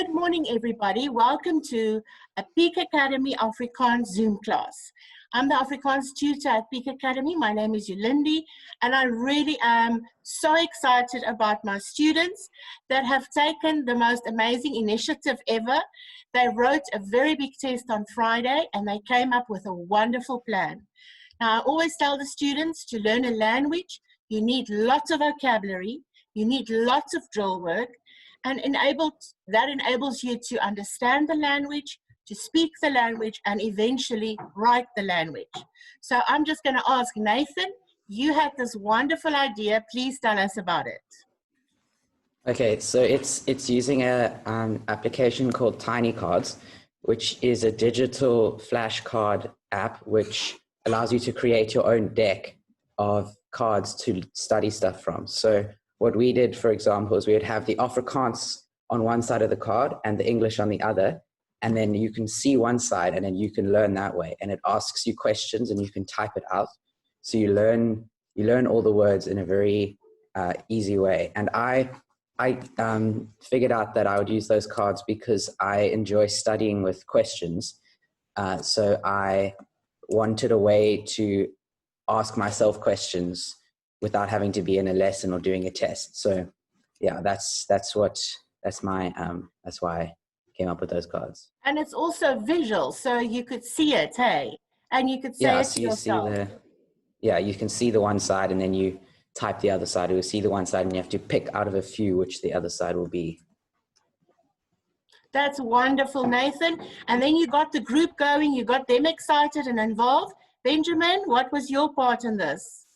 Good morning, everybody. Welcome to a Peak Academy Afrikaans Zoom class. I'm the Afrikaans tutor at Peak Academy. My name is Yolandi, and I really am so excited about my students that have taken the most amazing initiative ever. They wrote a very big test on Friday, and they came up with a wonderful plan. Now, I always tell the students to learn a language, you need lots of vocabulary, you need lots of drill work, and that enables you to understand the language, to speak the language, and eventually write the language. So I'm just going to ask Nathan, you had this wonderful idea. Please tell us about it. Okay, so it's using an application called Tiny Cards, which is a digital flashcard app which allows you to create your own deck of cards to study stuff from. So what we did, for example, is we would have the Afrikaans on one side of the card and the English on the other. And then you can see one side and then you can learn that way. And it asks you questions and you can type it out. So you learn all the words in a very easy way. And I figured out that I would use those cards because I enjoy studying with questions. So I wanted a way to ask myself questions without having to be in a lesson or doing a test. So yeah, that's why I came up with those cards. And it's also visual, so you could see it, hey? And you could say it to yourself. You can see the one side and then you type the other side. You'll see the one side and you have to pick out of a few which the other side will be. That's wonderful, Nathan. And then you got the group going, you got them excited and involved. Benjamin, what was your part in this?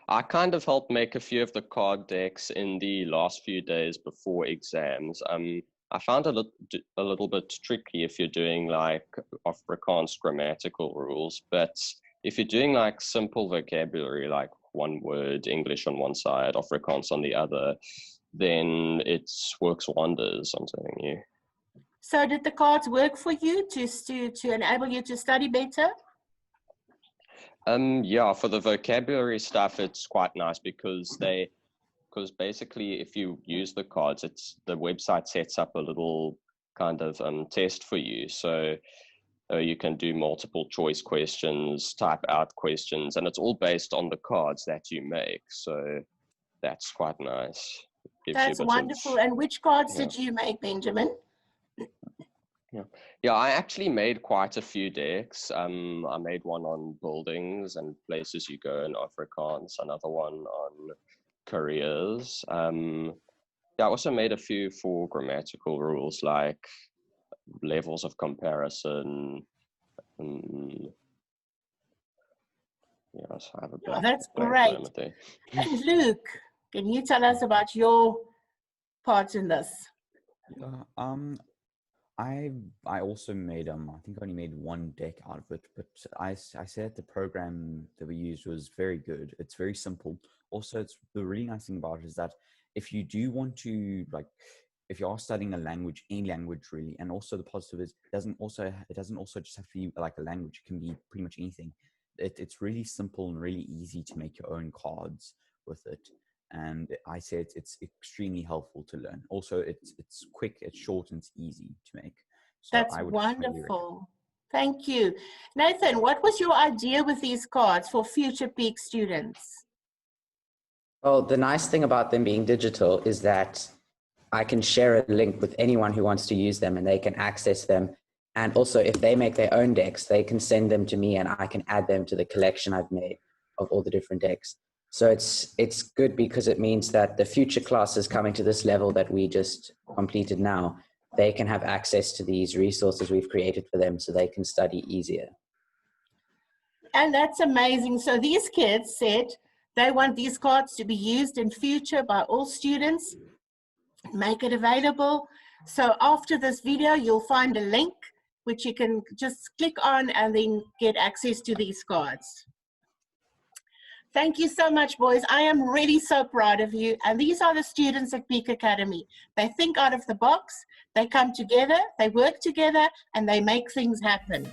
I kind of helped make a few of the card decks in the last few days before exams. I found it a little bit tricky if you're doing like Afrikaans grammatical rules, but if you're doing like simple vocabulary, like one word, English on one side, Afrikaans on the other, then it works wonders, I'm telling you. So did the cards work for you to enable you to study better? Yeah, for the vocabulary stuff, it's quite nice because basically if you use the cards, the website sets up a little kind of test for you. So you can do multiple choice questions, type out questions, and it's all based on the cards that you make. So that's quite nice. That's wonderful. And which cards did you make, Benjamin? Yeah, I actually made quite a few decks. I made one on buildings and places you go in Afrikaans, another one on careers. I also made a few for grammatical rules like levels of comparison. Yes, I have a blank, that's great. And Luke, can you tell us about your part in this? I also made I think I only made one deck out of it, but I said the program that we used was very good. It's very simple. Also, the really nice thing about it is that if you do want to, like, if you are studying a language, any language really, and also the positive is it doesn't also just have to be like a language. It can be pretty much anything. It's really simple and really easy to make your own cards with it. And I say it's extremely helpful to learn. Also, it's quick, it's short, and it's easy to make. So that's wonderful. Thank you. Nathan, what was your idea with these cards for future Peak students? Well, the nice thing about them being digital is that I can share a link with anyone who wants to use them and they can access them. And also, if they make their own decks, they can send them to me and I can add them to the collection I've made of all the different decks. So it's good because it means that the future classes coming to this level that we just completed now, they can have access to these resources we've created for them so they can study easier. And that's amazing. So these kids said they want these cards to be used in future by all students, make it available. So after this video, you'll find a link which you can just click on and then get access to these cards. Thank you so much, boys. I am really so proud of you. And these are the students at Peak Academy. They think out of the box, they come together, they work together, and they make things happen.